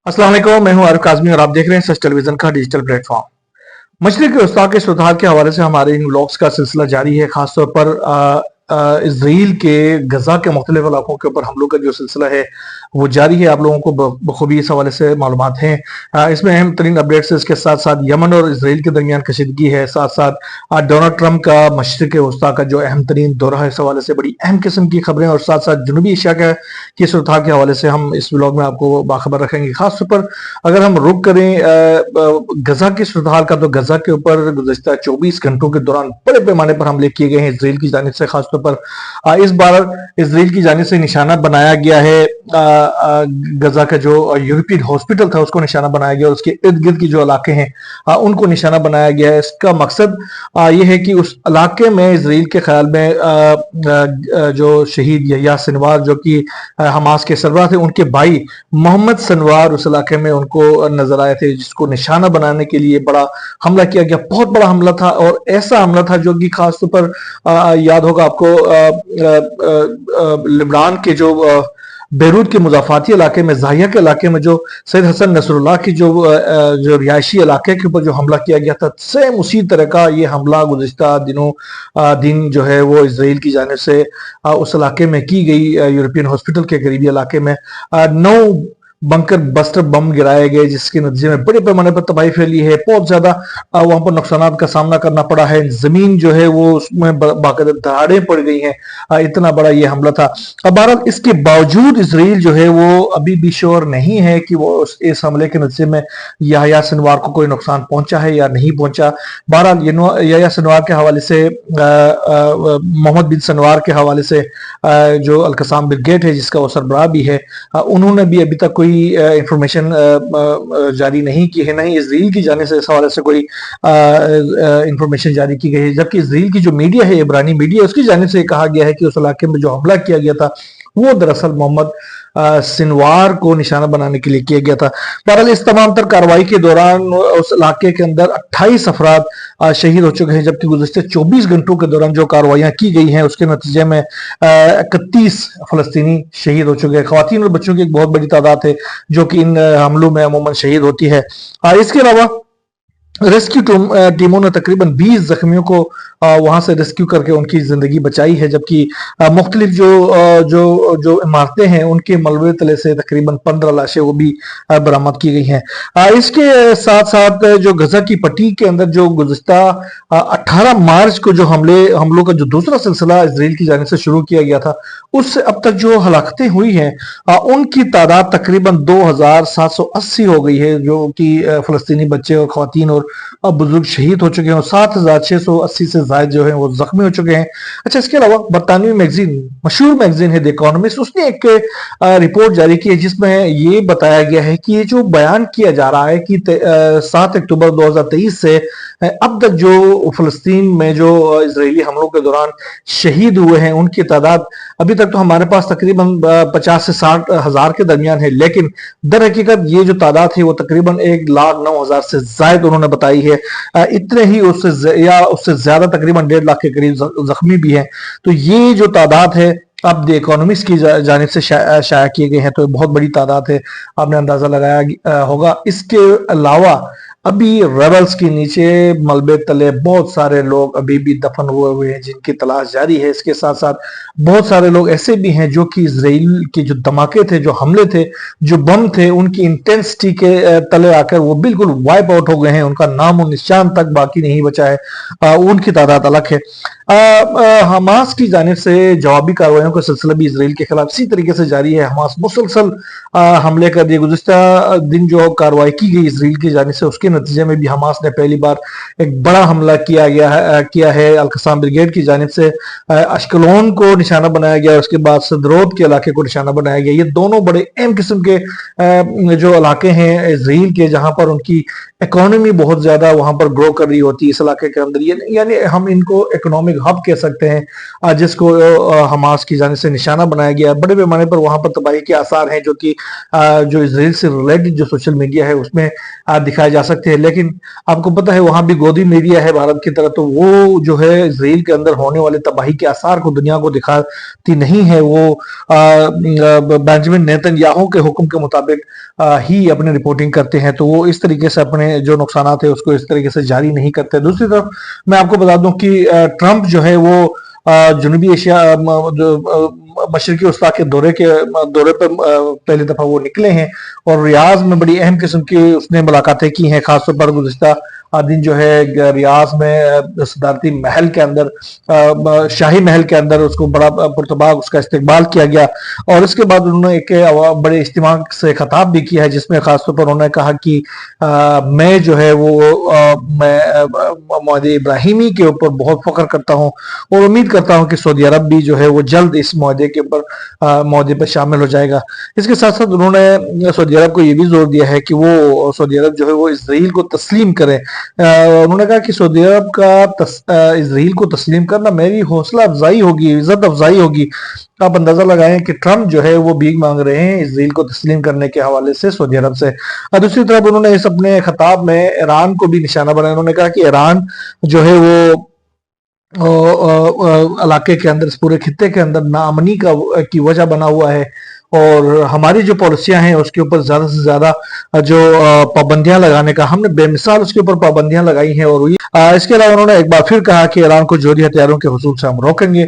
अस्सलाम वालेकुम, मैं हूं आरिफ काज़मी और आप देख रहे हैं सच टेलीविजन का डिजिटल प्लेटफॉर्म। मशरिक़ वस्ता के सुधार के हवाले से हमारे इन व्लॉग्स का सिलसिला जारी है। खासतौर पर इसराइल के गजा के मुख्तलिफ इलाकों के ऊपर हमलों का जो सिलसिला है वो जारी है। आप लोगों को बखूबी इस हवाले से मालूमात हैं। इसमें अहम तरीन अपडेट्स इसके साथ साथ यमन और इसराइल के दरमियान कशीदगी है, साथ साथ डोनाल्ड ट्रंप का मशरिक़ वस्ता का जो अहम तरीन दौरा है, इस हवाले से बड़ी अहम किस्म की खबरें और साथ साथ जनूबी एशिया की सुधार के हवाले से हम इस व्लॉग में आपको बाखबर रखेंगे। खासतौर पर अगर हम रुक करें गजा की सुधार का, तो गजा के ऊपर गुज़श्ता 24 घंटों के दौरान बड़े पैमाने पर हमले किए गए हैं इसराइल की जानिब से। खासतौर पर इस बार इसराइल की जानिब से निशाना बनाया गया है गजा का जो यूरोपियन हॉस्पिटल था उसको निशाना बनाया गया, उसके इर्द गिर्द की जो इलाके हैं उनको निशाना बनाया गया है। इसका मकसद ये है कि उस इलाके में इसराइल के ख्याल में जो शहीद यहया सिनवार जो कि हमास के सरबराह थे, उनके भाई मोहम्मद सिनवार उस इलाके में उनको नजर आए थे, जिसको निशाना बनाने के लिए बड़ा हमला किया गया। बहुत बड़ा हमला था और ऐसा हमला था जो कि खासतौर पर याद होगा आपको लिबनान के जो बेरूत के मुजाफाती इलाके में, जाहिया के इलाके में जो सैयद हसन नसरुल्लाह की जो रिहायशी इलाके के ऊपर जो हमला किया गया था, सेम उसी तरह का ये हमला गुज़िश्ता दिन जो है वो इसराइल की जानिब से उस इलाके में की गई। यूरोपियन हॉस्पिटल के करीबी इलाके में 9 बंकर बस्टर बम गिराए गए, जिसके नतीजे में बड़े पैमाने पर तबाही फैली है। बहुत ज्यादा वहां पर नुकसान का सामना करना पड़ा है। जमीन जो है वो उसमें बाकायदा दहाड़ें पड़ गई हैं। इतना बड़ा ये हमला था। अब बहरहाल इसके बावजूद इसराइल जो है वो अभी भी श्योर नहीं है कि वो इस हमले के नतीजे में यहया सिनवार को कोई नुकसान पहुंचा है या नहीं पहुंचा। बहरहाल यहया सिनवार के हवाले से, मोहम्मद बिन सिनवार के हवाले से जो अल-कसाम ब्रिगेड है जिसका वो सरबराह भी है, उन्होंने भी अभी तक कोई इंफॉर्मेशन जारी नहीं की है, नहीं इसराइल की जाने से इस हवाले से कोई इंफॉर्मेशन जारी की गई है। जबकि इसराइल की जो मीडिया है, इब्रानी मीडिया, उसकी जाने से कहा गया है कि उस इलाके में जो हमला किया गया था वो दरअसल मोहम्मद सिनवार को निशाना बनाने के लिए किया गया था। बहरहाल इस तमाम तर कार्रवाई के दौरान उस इलाके के अंदर 28 अफराद शहीद हो चुके हैं, जबकि गुज़श्ते 24 घंटों के दौरान जो कार्रवाइयां की गई हैं उसके नतीजे में 31 फलस्तीनी शहीद हो चुके हैं। ख्वातीन और बच्चों की एक बहुत बड़ी तादाद है जो कि इन हमलों में अमूमन शहीद होती है। इसके अलावा रेस्क्यू टीमों ने तकरीबन 20 जख्मियों को वहां से रेस्क्यू करके उनकी जिंदगी बचाई है, जबकि मुख्तलिफ जो इमारतें हैं उनके मलबे तले से तकरीबन 15 लाशें वो भी बरामद की गई हैं। इसके साथ साथ जो गजा की पट्टी के अंदर जो गुज़श्ता 18 मार्च को जो हमलों का जो दूसरा सिलसिला इसराइल की जानिब से शुरू किया गया था, उससे अब तक जो हलाकतें हुई हैं उनकी तादाद तकरीबन 2780 हो गई है, जो कि फलस्तीनी बच्चे और ख्वातीन और बुजुर्ग शहीद हो चुके हैं और 7680 से ज्यादा जो है वो जख्मी हो चुके हैं। अच्छा, इसके अलावा बरतानवी मैगजीन, मशहूर मैगजीन है द इकोनॉमिस्ट, उसने एक रिपोर्ट जारी की है जिसमें ये बताया गया है कि ये जो बयान किया जा रहा है कि 7 अक्टूबर 2023 से अब तक जो फलस्तीन में जो इजरायली हमलों के दौरान शहीद हुए हैं उनकी तादाद अभी तक तो हमारे पास तकरीबन 50 से 60 हजार के दरमियान है, लेकिन दर हकीकत ये जो तादाद है वो तकरीबन 1,09,000 से ज्यादा उन्होंने बताई है। इतने ही उससे ज्यादा तकरीबन 1.5 लाख के करीब जख्मी भी हैं। तो ये जो तादाद है अब द इकोनॉमिस्ट की जानिब से शाया किए गए हैं, तो बहुत बड़ी तादाद है, आपने अंदाजा लगाया होगा। इसके अलावा अभी रेबल्स के नीचे मलबे तले बहुत सारे लोग अभी भी दफन हुए हैं जिनकी तलाश जारी है। इसके साथ साथ बहुत सारे लोग ऐसे भी हैं जो कि इजराइल के जो धमाके थे, जो हमले थे, जो बम थे, उनकी इंटेंसिटी के तले आकर वो बिल्कुल वाइप आउट हो गए हैं, उनका नाम और निशान तक बाकी नहीं बचा है। उनकी तादाद अलग है। हमास की जानिब से जवाबी कार्रवाइयों का सिलसिला भी इजराइल के खिलाफ इसी तरीके से जारी है। हमास मुसलसल हमले कर दिए। गुज़िश्ता दिन जो कार्रवाई की गई इजराइल की जानिब से, उसके नतीजे में भी हमास ने पहली बार एक बड़ा हमला किया है अल-कसाम ब्रिगेड की जानिब से। अश्कलोन को निशाना बनाया गया, उसके बाद सदरोत के इलाके को निशाना बनाया गया। ये दोनों बड़े अहम किस्म के जो इलाके हैं इजराइल के, जहां पर उनकी इकोनॉमी बहुत ज्यादा वहां पर ग्रो कर रही होती है इस इलाके के अंदर, यानी हम इनको इकोनॉमिक हब कह सकते हैं, जिसको हमास की जानिब से निशाना बनाया गया। बड़े पैमाने पर वहां पर तबाही के आसार हैं जो कि जो इजराइल से रिलेटेड जो सोशल मीडिया है उसमें दिखाए जा सकते सकते हैं, लेकिन आपको पता है वहां भी गोदी मीडिया है भारत की तरह, तो वो जो है इसराइल के अंदर होने वाले तबाही के आसार को दुनिया को दिखाती नहीं है। वो बेंजामिन नेतन्याहू के हुक्म के मुताबिक ही अपनी रिपोर्टिंग करते हैं, तो वो इस तरीके से अपने जो नुकसान है उसको इस तरीके से जारी नहीं करते। दूसरी तरफ मैं आपको बता दूं कि ट्रंप जो है वो जनूबी एशिया मशरकी वस्ता के दौरे पर पहली दफा वो निकले हैं और रियाज में बड़ी अहम किस्म की उसने मुलाकातें की हैं। खासतौर पर गुज़िश्ता दिन जो है रियाज में सदारती महल के अंदर, शाही महल के अंदर उसको बड़ा पुरतबाग उसका इस्तकबाल किया गया और इसके बाद उन्होंने एक बड़े इज्तिमा से खिताब भी किया है, जिसमें खासतौर पर उन्होंने कहा कि मैं जो है वो मैं मुआहदे इब्राहिमी के ऊपर बहुत फख्र करता हूँ और उम्मीद करता हूँ कि सऊदी अरब भी जो है वो जल्द इस मुआहदे के ऊपर मुआहदे पर शामिल हो जाएगा। इसके साथ साथ उन्होंने सऊदी अरब को ये भी जोर दिया है कि वो सऊदी अरब जो है वो इसराइल को तस्लीम करे। उन्होंने कहा कि सऊदी अरब का इसराइल को तस्लीम करना मेरी हौसला अफजाई होगी, इज्जत अफजाई होगी। आप अंदाजा लगाएं कि ट्रंप जो है वो भीख मांग रहे हैं इसराइल को तस्लीम करने के हवाले से सऊदी अरब से। दूसरी तरफ उन्होंने इस अपने खिताब में ईरान को भी निशाना बनाया। उन्होंने कहा कि ईरान जो है वो इलाके के अंदर, इस पूरे खित्ते के अंदर नाअमनी की वजह बना हुआ है और हमारी जो पॉलिसियां हैं उसके ऊपर ज्यादा से ज्यादा जो पाबंदियां लगाने का हमने बेमिसाल उसके ऊपर पाबंदियां लगाई हैं। और इसके अलावा उन्होंने एक बार फिर कहा कि ईरान को जोहरी हथियारों के हुसूल से हम रोकेंगे।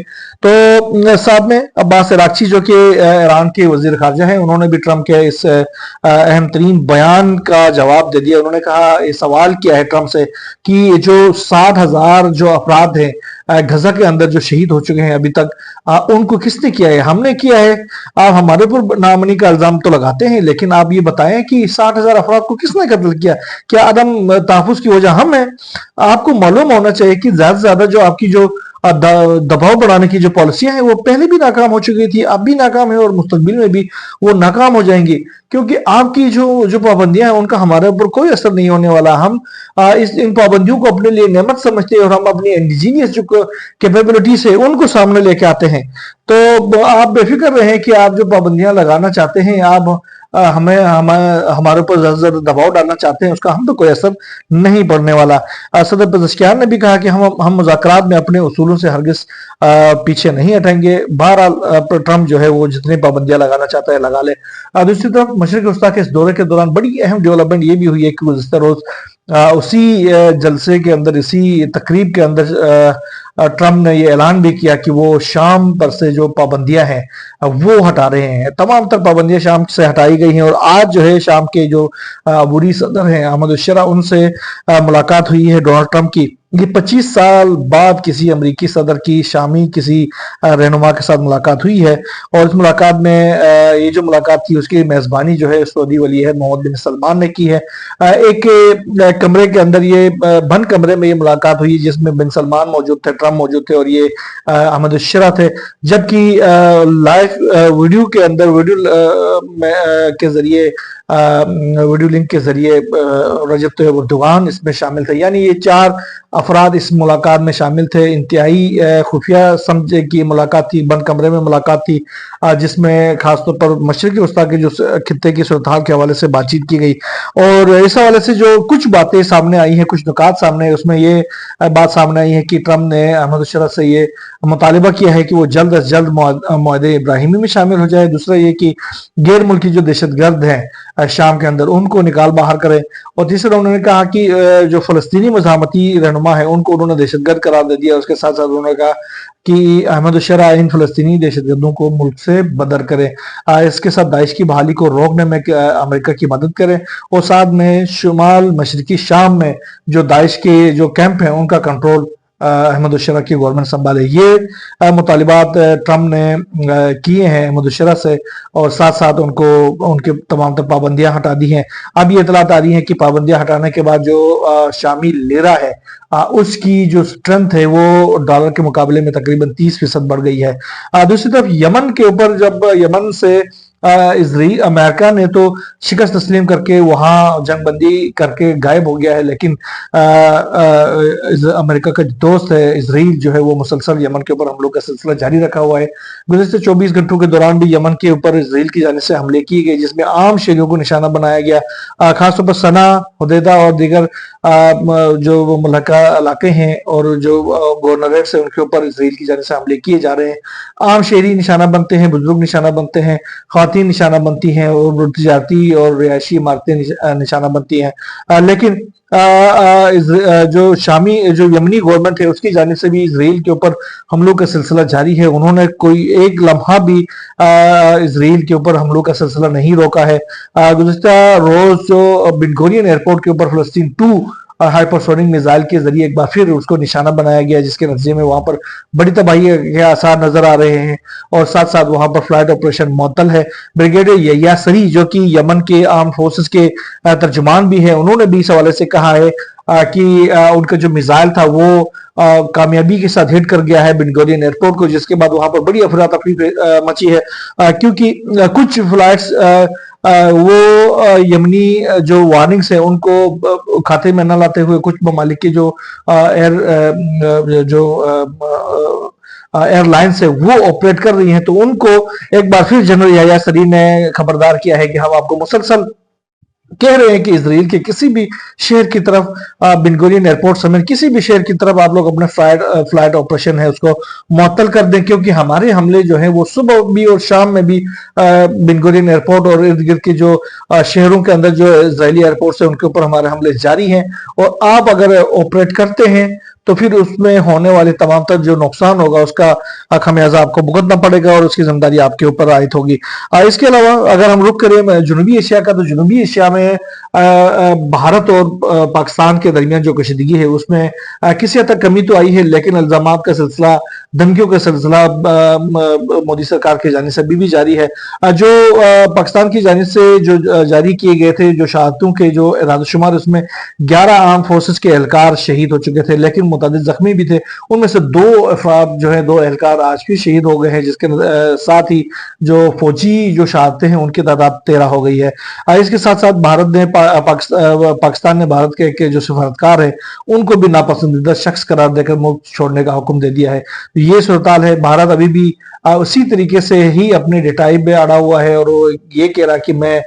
तो साथ में अब्बास अरागची जो कि ईरान के वजीर खारजा हैं, उन्होंने भी ट्रंप के इस अहम तरीन बयान का जवाब दे दिया। उन्होंने कहा, सवाल किया है ट्रंप से कि जो 60,000 जो अफराद हैं गजा के अंदर जो शहीद हो चुके हैं अभी तक, उनको किसने किया है? हमने किया है। आप हमारे ऊपर नाअमनी का इल्जाम तो लगाते हैं, लेकिन आप ये बताएं कि 60,000 अफराद को किसने कत्ल किया? क्या अदम तहफ़्फ़ुज़ की वजह हम हैं? आपको मालूम होना चाहिए कि ज्यादा से ज्यादा जो आपकी जो दबाव बढ़ाने की जो पॉलिसियां हैं वो पहले भी नाकाम हो चुकी थी, अब भी नाकाम है और मुस्तकबिल में भी वो नाकाम हो जाएंगी, क्योंकि आपकी जो पाबंदियां हैं उनका हमारे ऊपर कोई असर नहीं होने वाला। हम इन पाबंदियों को अपने लिए नेमत समझते हैं और हम अपनी इंडिजीनियस जो कैपेबिलिटीज है उनको सामने लेके आते हैं। तो आप बेफिक्र रहें कि आप जो पाबंदियां लगाना चाहते हैं, आप हमारे ऊपर ज्यादा दबाव डालना चाहते हैं, उसका हम तो कोई असर नहीं पड़ने वाला। सदर पेज़ेश्कियान ने भी कहा कि हम मुज़ाकरात में अपने उसूलों से हरगिज पीछे नहीं हटेंगे। बहरहाल ट्रंप जो है वो जितनी पाबंदियां लगाना चाहता है लगा ले। दूसरी तरफ मशरिक़ वस्ता के इस दौरे के दौरान बड़ी अहम डेवलपमेंट ये भी हुई है कि गुज़िश्ता रोज उसी जलसे के अंदर, इसी तकरीब के अंदर ट्रंप ने ये ऐलान भी किया कि वो शाम पर से जो पाबंदियां हैं वो हटा रहे हैं। तमाम तर पाबंदियां शाम से हटाई गई हैं और आज जो है शाम के जो अबूरी सदर हैं अहमद अल-शुरा, उनसे मुलाकात हुई है डोनाल्ड ट्रंप की। ये 25 साल बाद किसी अमरीकी सदर की शामी किसी रहनुमा के साथ मुलाकात हुई है और इस मुलाकात में ये जो मुलाकात थी उसकी मेजबानी जो है सऊदी वली अहद मोहम्मद बिन सलमान ने की है। एक कमरे के अंदर, ये बंद कमरे में ये मुलाकात हुई जिसमें बिन सलमान मौजूद थे, ट्रंप मौजूद थे और ये अहमद अल-शुरा थे। जबकि लाइव वीडियो के अंदर, के जरिए वीडियो लिंक के जरिए रजब तैयब एर्दोगान इसमें शामिल थे। यानी ये 4 अफराद इस मुलाकात में शामिल थे। इंतहाई खुफिया समझे की मुलाकात थी, बंद कमरे में मुलाकात थी, जिसमें खासतौर पर मशरिक़ी वस्ता के जो खित्ते की सूरत हाल के हवाले से बातचीत की गई और इस हवाले से जो कुछ बातें सामने आई हैं, कुछ नुकात सामने आई, उसमें ये बात सामने आई है कि ट्रंप ने अहमद अल-शुरा से ये मुतालिबा किया है कि वो जल्द अज जल्द मुआहदे इब्राहिमी में शामिल हो जाए। दूसरा ये कि गैर मुल्की जो दहशतगर्द हैं शाम के अंदर उनको निकाल बाहर करें और तीसरा उन्होंने कहा कि जो फलस्तीनी मज़ाहमती रहनुमा है उनको उन्होंने दहशतगर्द करार दे दिया। उसके साथ साथ उन्होंने कहा कि अहमद अल-शुरा इन फलस्तीनी दहशतगर्दों को मुल्क से बदर करे, इसके साथ दाइश की बहाली को रोकने में अमेरिका की मदद करें और साथ में शुमाल मशरकी शाम में जो दाइश के जो कैंप हैं उनका कंट्रोल अहमद अल-शुरा की गवर्नमेंट संभाले। ये मुतालिबात ट्रंप ने किए हैं अहमद अल-शुरा से और साथ साथ उनको उनके तमाम तर पाबंदियां हटा दी हैं। अब ये इतलात आ रही है कि पाबंदियां हटाने के बाद जो शामी लेरा है उसकी जो स्ट्रेंथ है वो डॉलर के मुकाबले में तकरीबन 30% बढ़ गई है। दूसरी तरफ यमन के ऊपर, जब यमन से अमेरिका ने तो शिकस्त तस्लीम करके वहां जंग बंदी करके गायब हो गया है, लेकिन अमेरिका का जो दोस्त है इसराइल जो है वो मुसलसल यमन के ऊपर हमलों का सिलसिला जारी रखा हुआ है। गुज़िश्ता 24 घंटों के दौरान भी यमन के ऊपर इसराइल की जानिब से हमले किए गए, जिसमें आम शहरियों को निशाना बनाया गया। खासतौर पर सना, हुदैदा और दीगर जो वो मुल्का इलाके हैं और जो गवर्नरेट्स है उनके ऊपर इसराइल की जानिब से हमले किए जा रहे हैं। आम शहरी निशाना बनते हैं, बुजुर्ग निशाना बनते हैं, ख्वातीन निशाना बनती हैं और तजारती और रिहायशी इमारतें निशाना बनती हैं। लेकिन जो यमनी गवर्नमेंट है उसकी जानिब से भी इसराइल के ऊपर हमलों का सिलसिला जारी है। उन्होंने कोई एक लम्हा भी इसराइल के ऊपर हमलों का सिलसिला नहीं रोका है। गुज़िश्ता रोज जो बेन गुरियन एयरपोर्ट के ऊपर फलस्तीन 2 हाइपरसोनिक मिसाइल के जरिए एक बार फिर उसको निशाना बनाया गया, जिसके नतीजे में वहां पर बड़ी तबाही के आसार नजर आ रहे हैं और साथ साथ वहां पर फ्लाइट ऑपरेशन मुअत्तल है। ब्रिगेडियर यहिया सरी जो कि यमन के आर्म फोर्सेस के तर्जुमान भी हैं, उन्होंने भी इस हवाले से कहा है कि उनका जो मिसाइल था वो कामयाबी के साथ हिट कर गया है बेन गुरियन एयरपोर्ट को, जिसके बाद वहां पर बड़ी अफरा तफरी मची है, क्योंकि कुछ फ्लाइट्स वो यमनी जो वार्निंग्स है उनको खाते में न लाते हुए कुछ ममालिक के जो एयरलाइंस है वो ऑपरेट कर रही हैं, तो उनको एक बार फिर जनरल यहिया सरी ने खबरदार किया है कि हम आपको मुसलसल कह रहे हैं कि इसराइल के किसी भी शहर की तरफ बेन गुरियन एयरपोर्ट समेत किसी भी शहर की तरफ आप लोग अपने फ्लाइट ऑपरेशन है उसको मुअत्तल कर दें, क्योंकि हमारे हमले जो हैं वो सुबह भी और शाम में भी बेन गुरियन एयरपोर्ट और इर्द गिर्द के जो शहरों के अंदर जो इजरायली एयरपोर्ट है उनके ऊपर हमारे हमले जारी हैं, और आप अगर ऑपरेट करते हैं तो फिर उसमें होने वाले तमाम तर जो नुकसान होगा उसका खमियाजा आपको भुगतना पड़ेगा और उसकी जिम्मेदारी आपके ऊपर आयद होगी। इसके अलावा अगर हम रुख करें जनूबी एशिया का, तो जनूबी एशिया में भारत और पाकिस्तान के दरमियान जो कशीदगी है उसमें किसी हद तक कमी तो आई है, लेकिन इल्जामात का सिलसिला, धमकियों का सिलसिला मोदी सरकार की जानिब से अभी भी जारी है। जो पाकिस्तान की जानिब से जो जारी किए गए थे जो शहादतों के जो इरादतशुमार, उसमें 11 आर्म फोर्सेस के एहलकार शहीद हो चुके थे, लेकिन मुतअद्दिद जख्मी भी थे। उनमें से 2 अफराद जो है 2 एहलकार आज भी शहीद हो गए हैं, जिसके साथ ही जो फौजी जो शहादतें हैं उनकी तादाद 13 हो गई है। इसके साथ साथ भारत ने पाकिस्तान ने भारत के जो सफारतकार है उनको भी नापसंदीदा शख्स करार देकर मुल्क छोड़ने का हुक्म दे दिया है। ये सूरत है। भारत अभी भी उसी तरीके से ही अपने डिटाई में अड़ा हुआ है और वो ये कह रहा कि मैं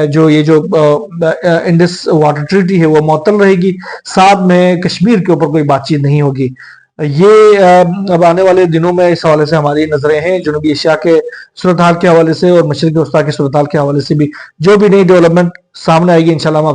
जो इंडस वाटर ट्रीटी है वो मुअत्तल रहेगी, साथ में कश्मीर के ऊपर कोई बातचीत नहीं होगी। ये अब आने वाले दिनों में इस हवाले से हमारी नजरें हैं जनूबी एशिया के सूरत हाल के हवाले से और मशरिक़ वस्ता के सूरत हाल के हवाले से भी जो भी नई डेवलपमेंट सामने आएगी इंशाल्लाह हम